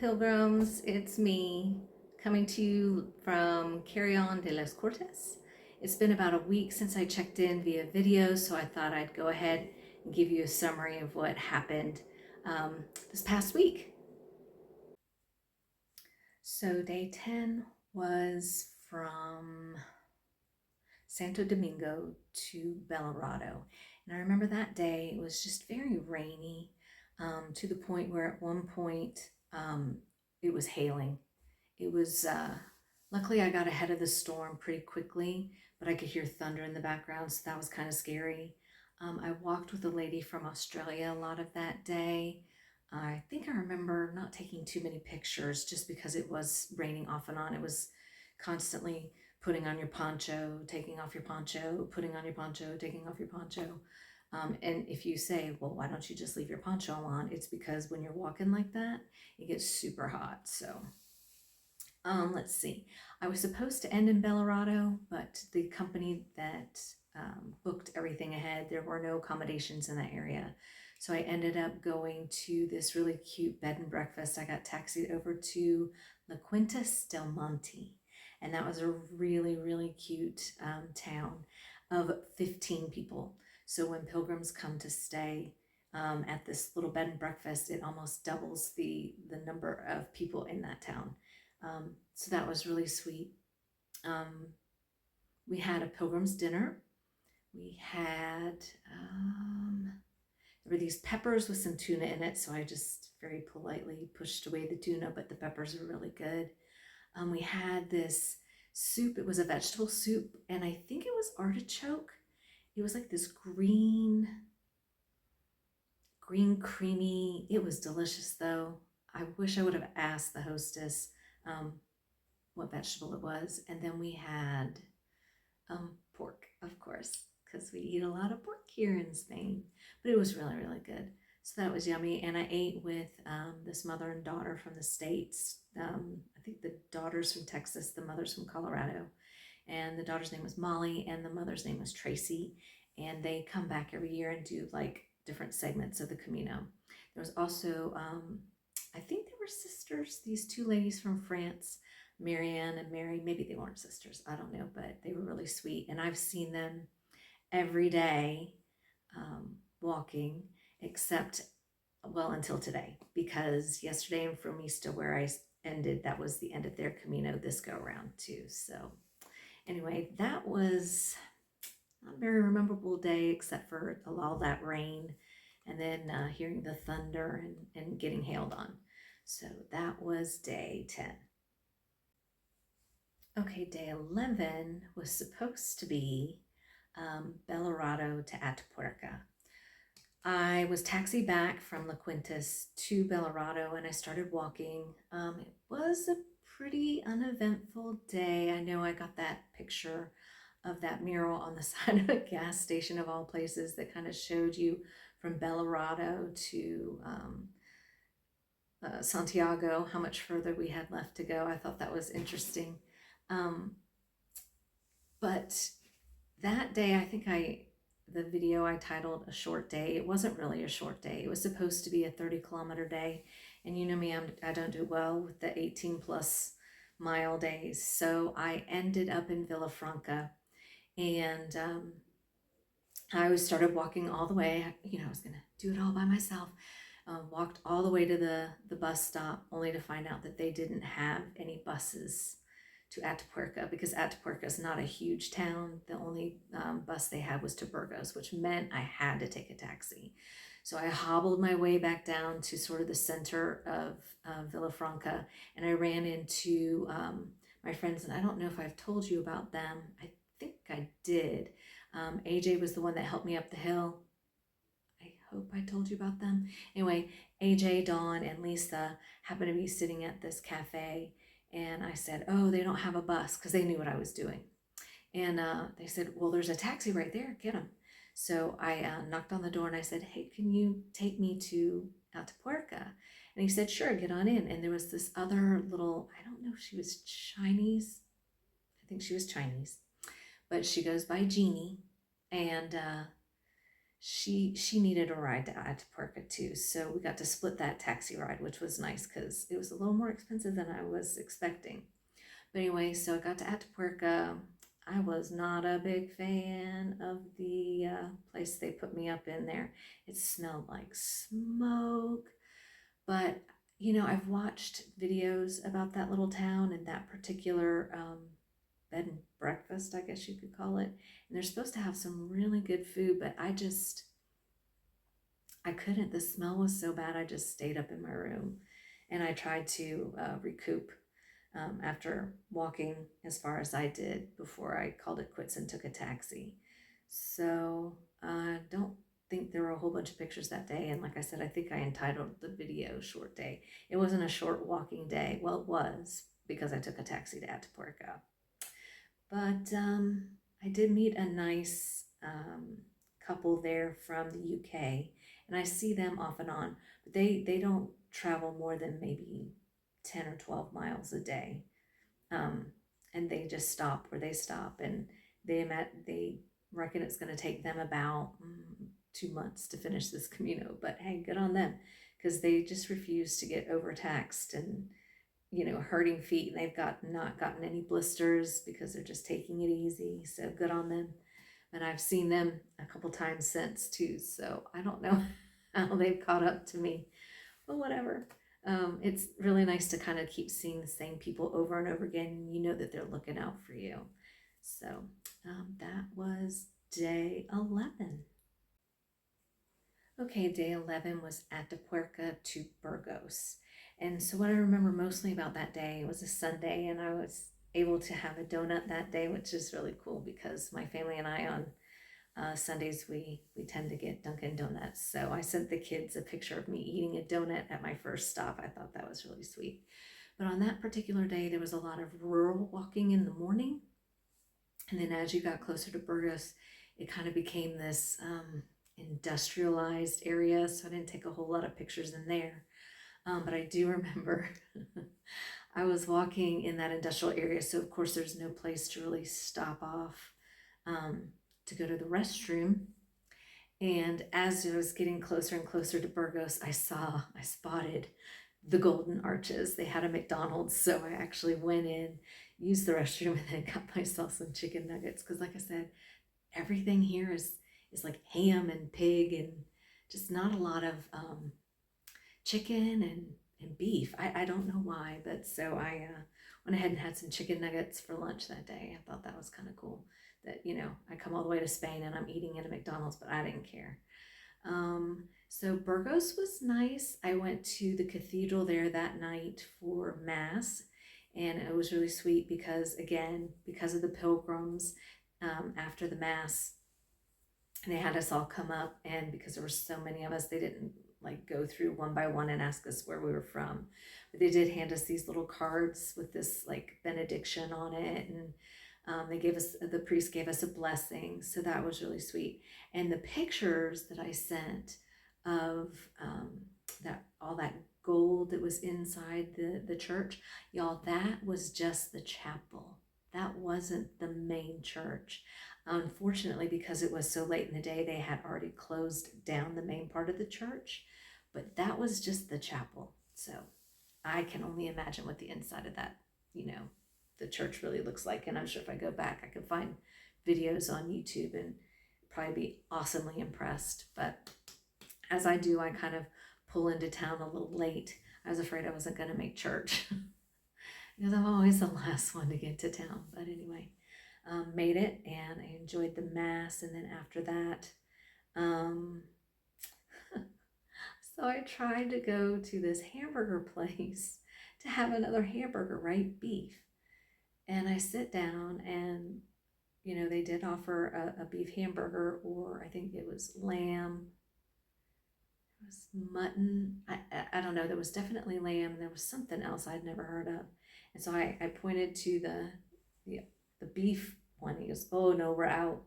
pilgrims. It's me coming to you from Carrion de los Cortes. It's been about a week since I checked in via video, so I thought I'd go ahead and give you a summary of what happened this past week. So, day 10 was from Santo Domingo to Bellarado. And I remember that day it was just very rainy to the point where at one point it was hailing. It was, luckily, I got ahead of the storm pretty quickly, but I could hear thunder in the background, so that was kind of scary. I walked with a lady from Australia a lot of that day. I think I remember not taking too many pictures just because it was raining off and on. It was constantly putting on your poncho, taking off your poncho, putting on your poncho, taking off your poncho. And if you say, well, why don't you just leave your poncho on? It's because when you're walking like that, it gets super hot. So let's see. I was supposed to end in Bellarado, but the company that booked everything ahead, there were no accommodations in that area. So I ended up going to this really cute bed and breakfast. I got taxied over to La Quintas del Monte, and that was a really, really cute town of 15 people. So when pilgrims come to stay at this little bed and breakfast, it almost doubles the number of people in that town. So that was really sweet. We had a pilgrim's dinner. We had, there were these peppers with some tuna in it, so I just very politely pushed away the tuna, but the peppers were really good. We had this soup. It was a vegetable soup, and I think it was artichoke. It was like this green creamy. It was delicious though. I wish I would have asked the hostess what vegetable it was. And then we had pork, of course, because we eat a lot of pork here in Spain. But it was really, really good. So that was yummy. And I ate with this mother and daughter from the States. I think the daughter's from Texas, the mother's from Colorado. And the daughter's name was Molly, and the mother's name was Tracy. And they come back every year and do like different segments of the Camino. There was also, I think they were sisters, these two ladies from France, Marianne and Mary. Maybe they weren't sisters, I don't know, but they were really sweet. And I've seen them every day walking, except, well, until today, because yesterday in Fromista, where I ended, that was the end of their Camino this go around too. So anyway, that was not a very memorable day except for all that rain and then hearing the thunder and getting hailed on. So that was day 10. Okay, day 11 was supposed to be Bellarado to Atapuerca. I was taxied back from La Quintas to Bellarado and I started walking. It was a pretty uneventful day. I know I got that picture of that mural on the side of a gas station of all places that kind of showed you from Bellarado to Santiago, how much further we had left to go. I thought that was interesting. But that day, I think the video I titled A Short Day. It wasn't really a short day. It was supposed to be a 30-kilometer day. And you know me, I don't do well with the 18 plus mile days. So I ended up in Villafranca and I started walking all the way. I was going to do it all by myself. Walked all the way to the bus stop only to find out that they didn't have any buses to Atapuerca because Atapuerca is not a huge town. The only bus they had was to Burgos, which meant I had to take a taxi. So I hobbled my way back down to sort of the center of Villafranca, and I ran into my friends, and I don't know if I've told you about them. I think I did. AJ was the one that helped me up the hill. I hope I told you about them. Anyway, AJ, Dawn, and Lisa happened to be sitting at this cafe, and I said, oh, they don't have a bus, because they knew what I was doing. And they said, well, there's a taxi right there, get them. So I knocked on the door and I said, hey, can you take me to Atapuerca? And he said, sure, get on in. And there was this other little, I don't know if she was Chinese. I think she was Chinese, but she goes by Jeannie. And she needed a ride to Atapuerca too. So we got to split that taxi ride, which was nice because it was a little more expensive than I was expecting. But anyway, so I got to Atapuerca. I was not a big fan of the place they put me up in there. It smelled like smoke. But, I've watched videos about that little town and that particular bed and breakfast, I guess you could call it. And they're supposed to have some really good food, but I couldn't. The smell was so bad, I just stayed up in my room and I tried to recoup after walking as far as I did before I called it quits and took a taxi. So I don't think there were a whole bunch of pictures that day. And like I said, I think I entitled the video Short Day. It wasn't a short walking day. Well, it was because I took a taxi to Atapuerca. But I did meet a nice couple there from the UK, and I see them off and on, but they don't travel more than maybe 10 or 12 miles a day. Um, and they just stop where they stop, and they reckon it's going to take them about 2 months to finish this Camino. But hey, good on them, because they just refuse to get overtaxed and hurting feet, and they've not gotten any blisters because they're just taking it easy. So good on them. And I've seen them a couple times since too. So I don't know how they've caught up to me, but whatever. It's really nice to kind of keep seeing the same people over and over again. And you know that they're looking out for you. So that was day 11. Okay, day 11 was Atapuerca to Burgos. And so, what I remember mostly about that day was a Sunday, and I was able to have a donut that day, which is really cool because my family and I on Sundays we tend to get Dunkin' Donuts. So I sent the kids a picture of me eating a donut at my first stop. I thought that was really sweet. But on that particular day, there was a lot of rural walking in the morning, and then as you got closer to Burgos, it kind of became this industrialized area. So I didn't take a whole lot of pictures in there. But I do remember I was walking in that industrial area, so of course there's no place to really stop off to go to the restroom. And as I was getting closer and closer to Burgos, I spotted the Golden Arches. They had a McDonald's, so I actually went in, used the restroom, and then got myself some chicken nuggets. Because like I said, everything here is like ham and pig and just not a lot of chicken and beef. I don't know why, but so I went ahead and had some chicken nuggets for lunch that day. I thought that was kind of cool that, I come all the way to Spain and I'm eating at a McDonald's, but I didn't care. So Burgos was nice. I went to the cathedral there that night for Mass, and it was really sweet because, again, because of the pilgrims, after the Mass, they had us all come up, and because there were so many of us, they didn't like go through one by one and ask us where we were from, but they did hand us these little cards with this like benediction on it, and the priest gave us a blessing, so that was really sweet. And the pictures that I sent of that all that gold that was inside the church, y'all, that was just the chapel. That wasn't the main church. Unfortunately, because it was so late in the day, they had already closed down the main part of the church, but that was just the chapel. So I can only imagine what the inside of that, the church really looks like. And I'm sure if I go back, I can find videos on YouTube and probably be awesomely impressed. But as I do, I kind of pull into town a little late. I was afraid I wasn't going to make church because I'm always the last one to get to town. But anyway, made it, and I enjoyed the Mass. And then after that, so I tried to go to this hamburger place to have another hamburger, right? Beef. And I sit down, and they did offer a beef hamburger, or I think it was lamb, it was mutton. I don't know. There was definitely lamb. There was something else I'd never heard of. And so I pointed to the beef one. He goes, "Oh no, we're out."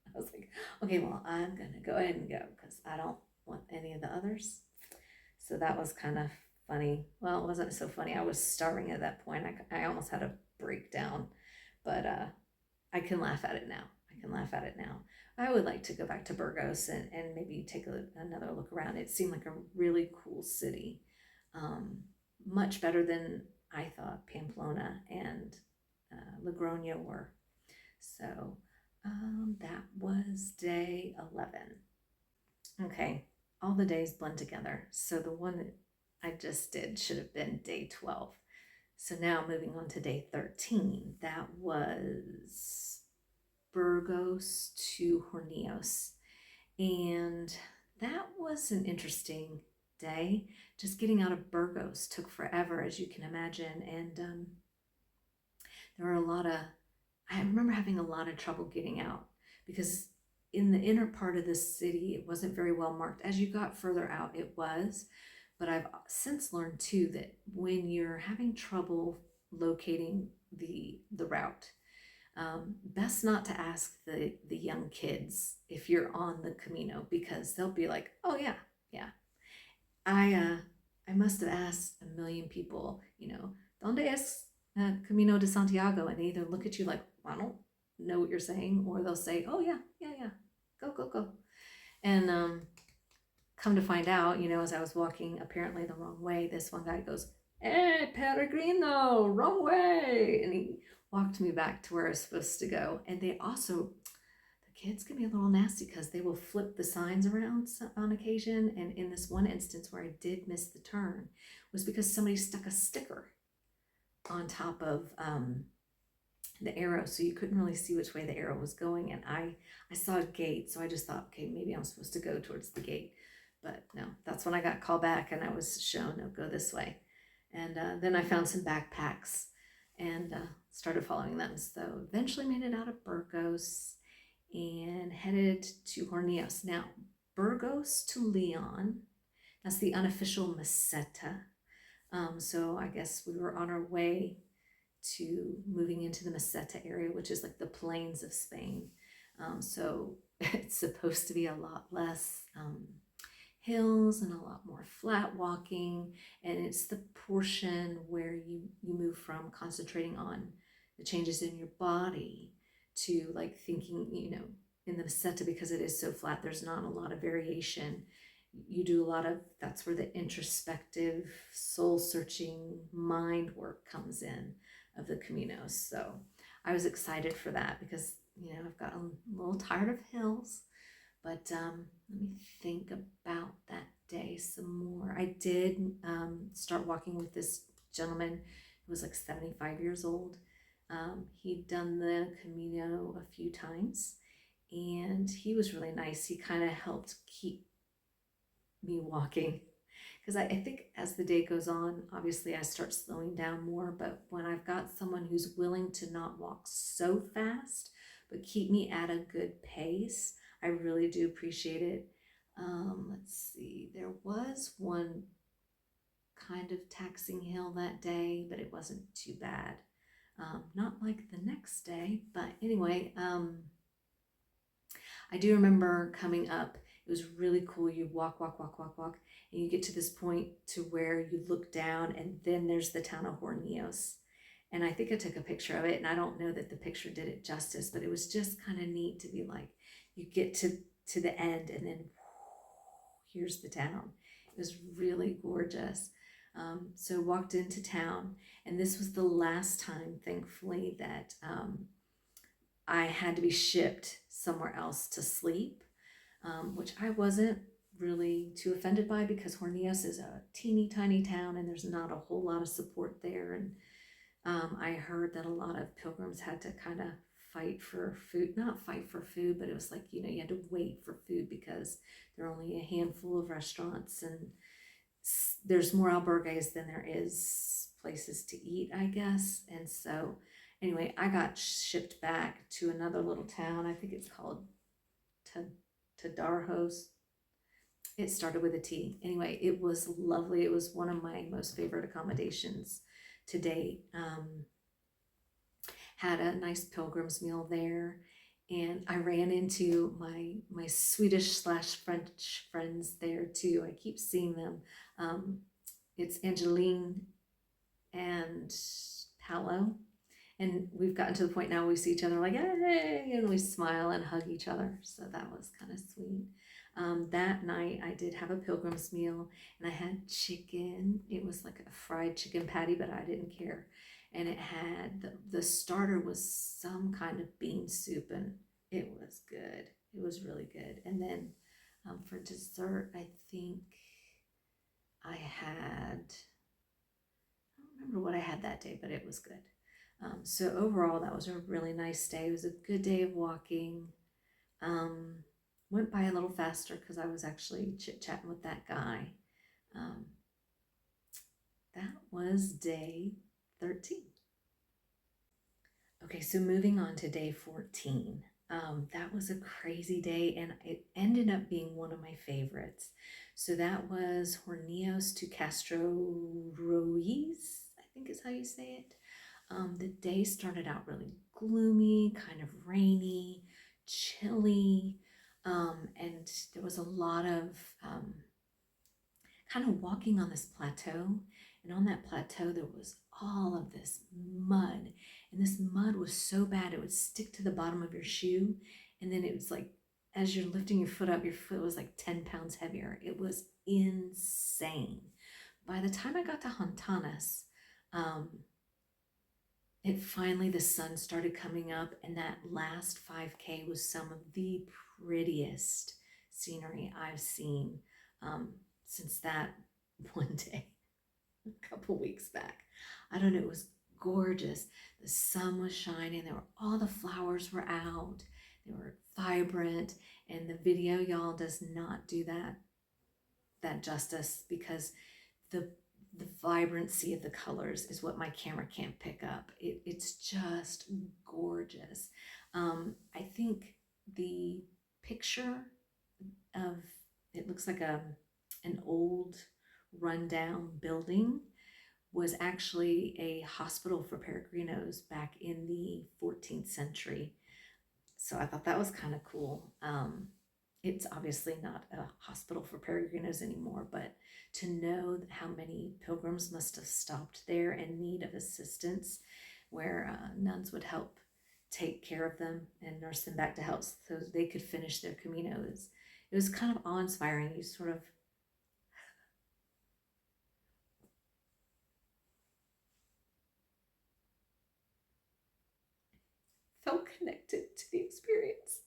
I was like, okay, well, I'm gonna go ahead and go because I don't want any of the others. So that was kind of funny. Well, it wasn't so funny. I was starving at that point. I almost had a breakdown, but I can laugh at it now. I I can laugh at it now. I would like to go back to Burgos and maybe take another look around. It seemed like a really cool city. Um, Much better than I thought Pamplona and Logroño were. So that was day 11. Okay, all the days blend together. So the one that I just did should have been day 12. So now moving on to day 13, that was Burgos to Hornios. And that was an interesting day. Just getting out of Burgos took forever, as you can imagine. And there were I remember having a lot of trouble getting out because in the inner part of the city, it wasn't very well marked. As you got further out, it was. But I've since learned too that when you're having trouble locating the route, best not to ask the young kids if you're on the Camino, because they'll be like, "Oh yeah, yeah." I must have asked a million people, "Donde es Camino de Santiago?" And they either look at you like, "I don't know what you're saying," or they'll say, "Oh yeah, yeah, yeah, go, go, go." And come to find out, as I was walking apparently the wrong way, this one guy goes, "Hey, Peregrino, wrong way," and he walked me back to where I was supposed to go. And they also, the kids can be a little nasty because they will flip the signs around on occasion. And in this one instance where I did miss the turn was because somebody stuck a sticker on top of the arrow, so you couldn't really see which way the arrow was going. And I saw a gate, so I just thought, okay, maybe I'm supposed to go towards the gate. But no, that's when I got called back and I was shown, no, go this way. And then I found some backpacks and started following them. So eventually made it out of Burgos and headed to Hornios. Now, Burgos to Leon, that's the unofficial Meseta. So I guess we were on our way to moving into the Meseta area, which is like the plains of Spain. So it's supposed to be a lot less hills and a lot more flat walking. And it's the portion where you move from concentrating on the changes in your body to like thinking, in the Meseta, because it is so flat, there's not a lot of variation. You do a lot of, that's where the introspective, soul searching mind work comes in of the Caminos. So I was excited for that because, I've gotten a little tired of hills. But let me think about that day some more. I did start walking with this gentleman who was like 75 years old. He'd done the Camino a few times and he was really nice. He kind of helped keep me walking because I think as the day goes on, obviously I start slowing down more. But when I've got someone who's willing to not walk so fast, but keep me at a good pace, I really do appreciate it. Let's see, there was one kind of taxing hill that day, but it wasn't too bad. Not like the next day, but anyway, I do remember coming up. It was really cool. You walk, walk, walk, walk, walk, and you get to this point to where you look down, and then there's the town of Hornios. And I think I took a picture of it, and I don't know that the picture did it justice, but it was just kind of neat to be like, you get to the end, and then here's the town. It was really gorgeous. So walked into town, and this was the last time, thankfully, that I had to be shipped somewhere else to sleep, which I wasn't really too offended by because Hornios is a teeny tiny town and there's not a whole lot of support there. And I heard that a lot of pilgrims had to kind of fight for food, not fight for food, but it was like, you had to wait for food because there are only a handful of restaurants and there's more albergues than there is places to eat, I guess. And so anyway, I got shipped back to another little town. I think it's called Tadarhos. It started with a T. Anyway, it was lovely. It was one of my most favorite accommodations to date. Had a nice pilgrim's meal there, and I ran into my Swedish / French friends there too. I keep seeing them. It's Angeline and Paolo, And we've gotten to the point now we see each other like, hey, and we smile and hug each other. So that was kind of sweet. That night I did have a pilgrim's meal and I had chicken. It was like a fried chicken patty, but I didn't care. And it had the starter was some kind of bean soup, and it was good. It was really good. And then for dessert, I think I had, I don't remember what I had that day, but it was good. So overall, that was a really nice day. It was a good day of walking. Um, Went by a little faster because I was actually chit-chatting with that guy. Um, that was day 13. Okay, so moving on to day 14. That was a crazy day and it ended up being one of my favorites. So that was Hornios to Castro Ruiz, I think is how you say it. The day started out really gloomy, kind of rainy, chilly, and there was a lot of kind of walking on this plateau. And on that plateau, there was all of this mud. And this mud was so bad, it would stick to the bottom of your shoe. And then it was like, as you're lifting your foot up, your foot was like 10 pounds heavier. It was insane. By the time I got to Hontanas, um, it finally, the sun started coming up, and that last 5K was some of the prettiest scenery I've seen um, since that one day a couple weeks back. I don't know, it was gorgeous. The sun was shining, there were all the flowers were out, they were vibrant, and the video, y'all, does not do that justice because the the vibrancy of the colors is what my camera can't pick up. It's just gorgeous. I think the picture of it looks like an old rundown building was actually a hospital for peregrinos back in the 14th century. So I thought that was kind of cool. It's obviously not a hospital for peregrinos anymore, but to know how many pilgrims must have stopped there in need of assistance, where nuns would help take care of them and nurse them back to health so they could finish their Camino. It was kind of awe-inspiring. You sort of felt connected to the experience.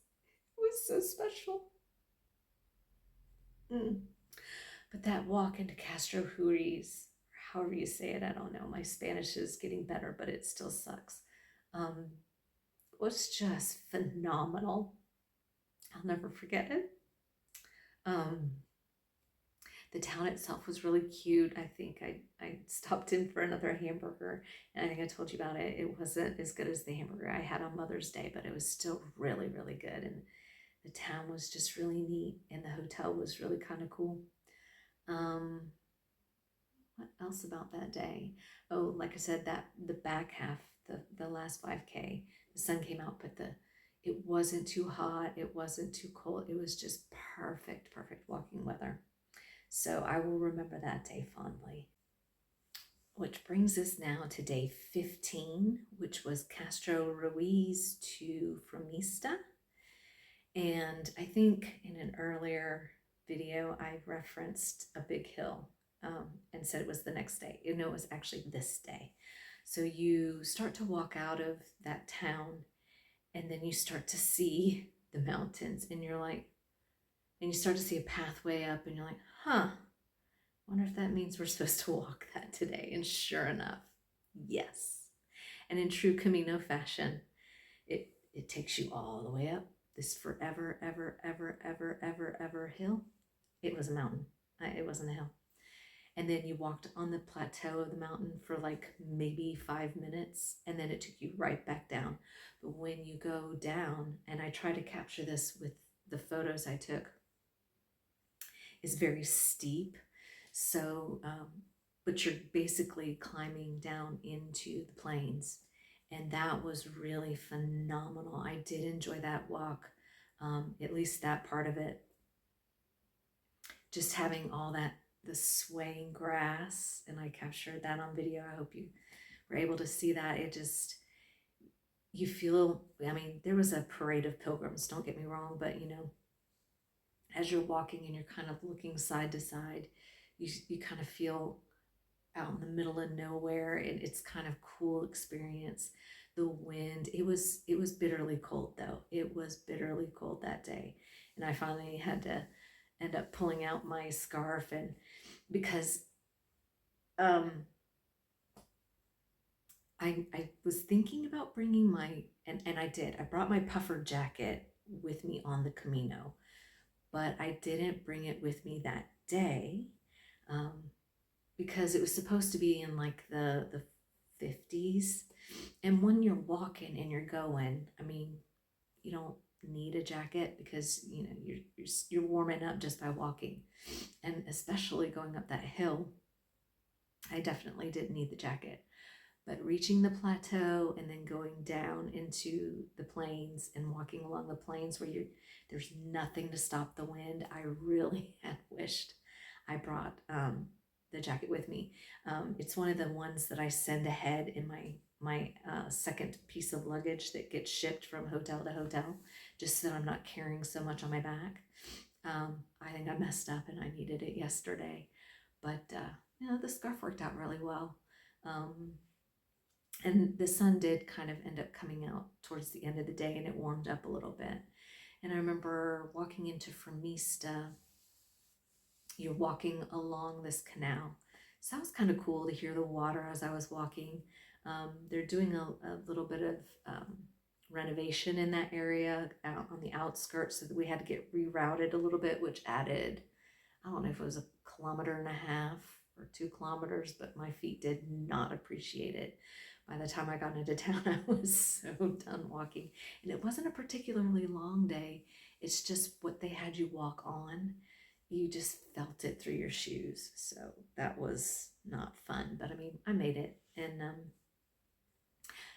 It was so special. Mm. But that walk into Castro Ruiz, however you say it, I don't know. My Spanish is getting better, but it still sucks. Um, was just phenomenal. I'll never forget it. Um, the town itself was really cute. I think I stopped in for another hamburger, and I think I told you about it. It wasn't as good as the hamburger I had on Mother's Day, but it was still really, really good. And the town was just really neat, and the hotel was really kind of cool. Um, what else about that day? Oh, like I said, that the back half, the last 5K, the sun came out, but it wasn't too hot, it wasn't too cold. It was just perfect walking weather. So I will remember that day fondly. Which brings us now to day 15, which was Castro Ruiz to Framista. And I think in an earlier video, I referenced a big hill and said it was the next day. You know, it was actually this day. So you start to walk out of that town and then you start to see the mountains and you're like, and you start to see a pathway up and you're like, huh, wonder if that means we're supposed to walk that today. And sure enough, yes. And in true Camino fashion, it takes you all the way up this forever, ever hill. It was a mountain. It wasn't a hill. And then you walked on the plateau of the mountain for like maybe 5 minutes, and then it took you right back down. But when you go down, and I try to capture this with the photos I took, is very steep. So, but you're basically climbing down into the plains. And that was really phenomenal. I did enjoy that walk, at least that part of it. Just having all that, the swaying grass, and I captured that on video. I hope you were able to see that. you feel, I mean, there was a parade of pilgrims, don't get me wrong, but as you're walking and you're kind of looking side to side, you kind of feel out in the middle of nowhere, and it's kind of cool experience. The wind, it was bitterly cold though. It was bitterly cold that day. And I finally had to end up pulling out my scarf, and because um I was thinking about bringing and I did. I brought my puffer jacket with me on the Camino, but I didn't bring it with me that day. Um, because it was supposed to be in like the 50s, and when you're walking and you're going, I mean, you don't need a jacket because you're warming up just by walking, and especially going up that hill. I definitely didn't need the jacket. But reaching the plateau and then going down into the plains and walking along the plains where there's nothing to stop the wind, I really had wished I brought the jacket with me. It's one of the ones that I send ahead in my second piece of luggage that gets shipped from hotel to hotel, just so that I'm not carrying so much on my back. I think I messed up and I needed it yesterday, but the scarf worked out really well. Um, and the sun did kind of end up coming out towards the end of the day, and it warmed up a little bit. And I remember walking into Framista. You're walking along this canal, so that was kind of cool to hear the water as I was walking. They're doing a little bit of renovation in that area out on the outskirts, so that we had to get rerouted a little bit, which added, I don't know if it was a kilometer and a half or 2 kilometers, but my feet did not appreciate it. By the time I got into town, I was so done walking. And it wasn't a particularly long day. It's just what they had you walk on. You just felt it through your shoes. So that was not fun. But I mean, I made it. And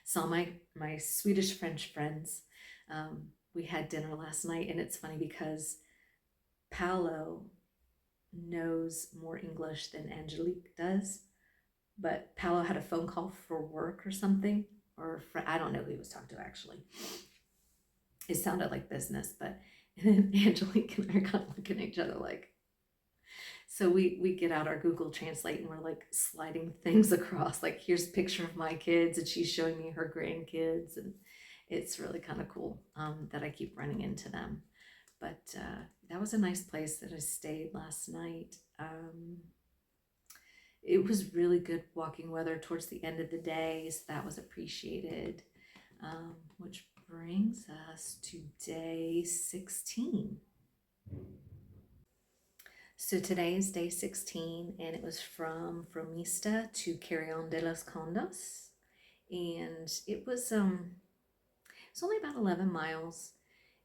saw my Swedish French friends. We had dinner last night, and it's funny because Paolo knows more English than Angelique does, but Paolo had a phone call for work or something, or I don't know who he was talking to actually. It sounded like business, but and Angelique and I are kind of looking at each other like. So we get out our Google Translate and we're like sliding things across. Like, here's a picture of my kids, and she's showing me her grandkids, and it's really kind of cool that I keep running into them. But that was a nice place that I stayed last night. It was really good walking weather towards the end of the day, so that was appreciated. Which brings us to day 16. So today is day 16, and it was from Fromista to Carrion de los Condos, and it's only about 11 miles,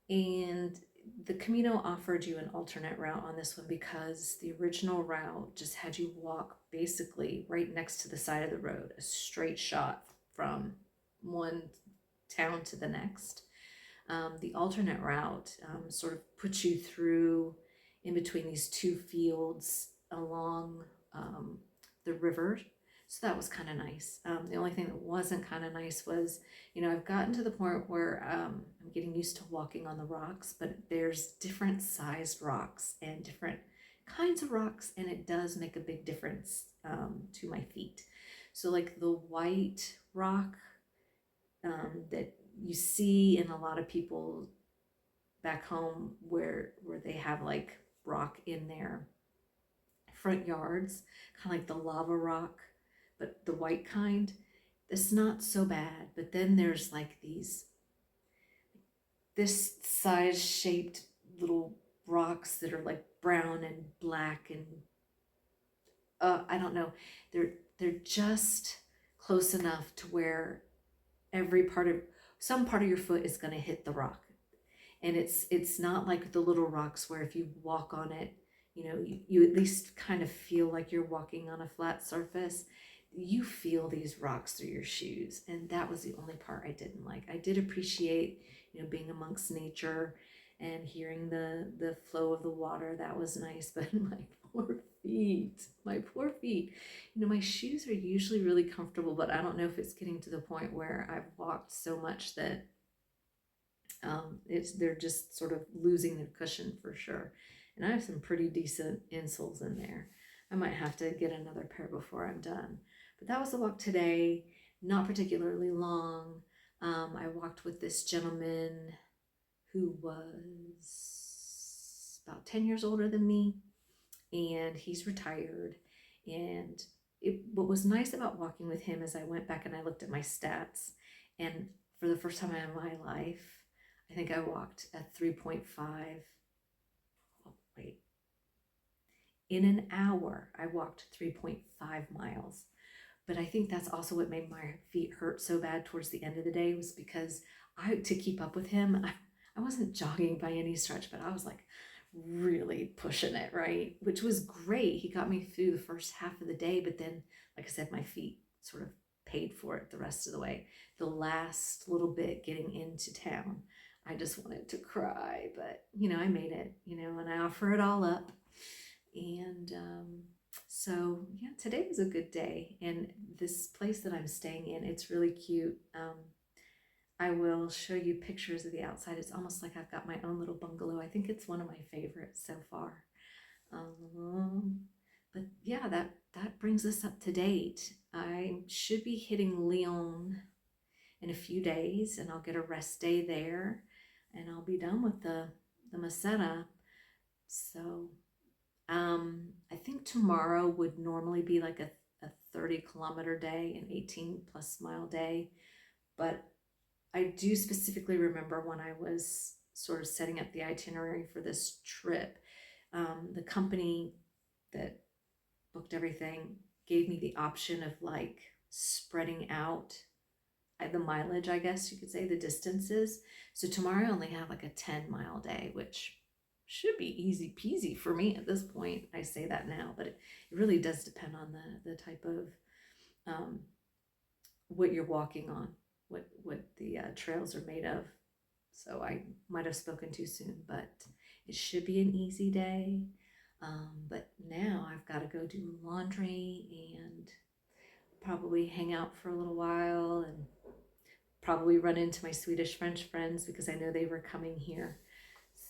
and the Camino offered you an alternate route on this one because the original route just had you walk basically right next to the side of the road, a straight shot from one town to the next. The alternate route sort of puts you through in between these two fields along the river. So that was kind of nice. The only thing that wasn't kind of nice was, I've gotten to the point where I'm getting used to walking on the rocks, but there's different sized rocks and different kinds of rocks, and it does make a big difference to my feet. So, like the white rock that you see in a lot of people back home where they have like rock in their front yards, kind of like the lava rock, but the white kind. It's not so bad. But then there's like this size shaped little rocks that are like brown and black, and I don't know. They're just close enough to where some part of your foot is going to hit the rock, and it's not like the little rocks where if you walk on it, you at least kind of feel like you're walking on a flat surface. You feel these rocks through your shoes, and that was the only part I didn't like. I did appreciate being amongst nature and hearing the flow of the water. That was nice, but my poor feet, my poor feet. You know, my shoes are usually really comfortable, but I don't know if it's getting to the point where I've walked so much that they're just sort of losing their cushion for sure. And I have some pretty decent insoles in there. I might have to get another pair before I'm done. But that was the walk today, not particularly long. I walked with this gentleman who was about 10 years older than me, and he's retired. And what was nice about walking with him is I went back and I looked at my stats, and for the first time in my life, I think I walked at 3.5. Oh, wait. In an hour, I walked 3.5 miles. But I think that's also what made my feet hurt so bad towards the end of the day, was because to keep up with him, I wasn't jogging by any stretch, but I was like really pushing it, right? Which was great. He got me through the first half of the day, but then, like I said, my feet sort of paid for it the rest of the way. The last little bit getting into town, I just wanted to cry, but I made it, and I offer it all up. And so yeah, today was a good day. And this place that I'm staying in, it's really cute. I will show you pictures of the outside. It's almost like I've got my own little bungalow. I think it's one of my favorites so far. But yeah, that brings us up to date. I should be hitting Lyon in a few days, and I'll get a rest day there, and I'll be done with the Meseta. So I think tomorrow would normally be like a 30-kilometer day, an 18-plus-mile day, but I do specifically remember when I was sort of setting up the itinerary for this trip, the company that booked everything gave me the option of like spreading out the mileage, I guess you could say, the distances. So tomorrow I only have like a 10-mile day, which should be easy peasy for me at this point. I say that now, but it really does depend on the type of what you're walking on, what the trails are made of. So I might have spoken too soon, but it should be an easy day. But now I've got to go do laundry and probably hang out for a little while, and probably run into my Swedish French friends because I know they were coming here.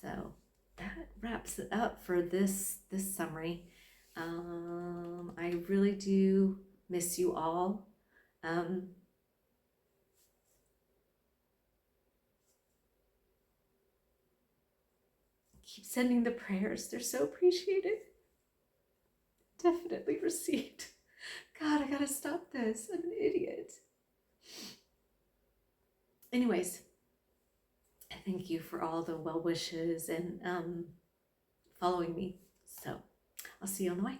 So that wraps it up for this summary. I really do miss you all. Keep sending the prayers. They're so appreciated. Definitely received. God, I gotta stop this. I'm an idiot. Anyways, thank you for all the well wishes and following me. So I'll see you on the way.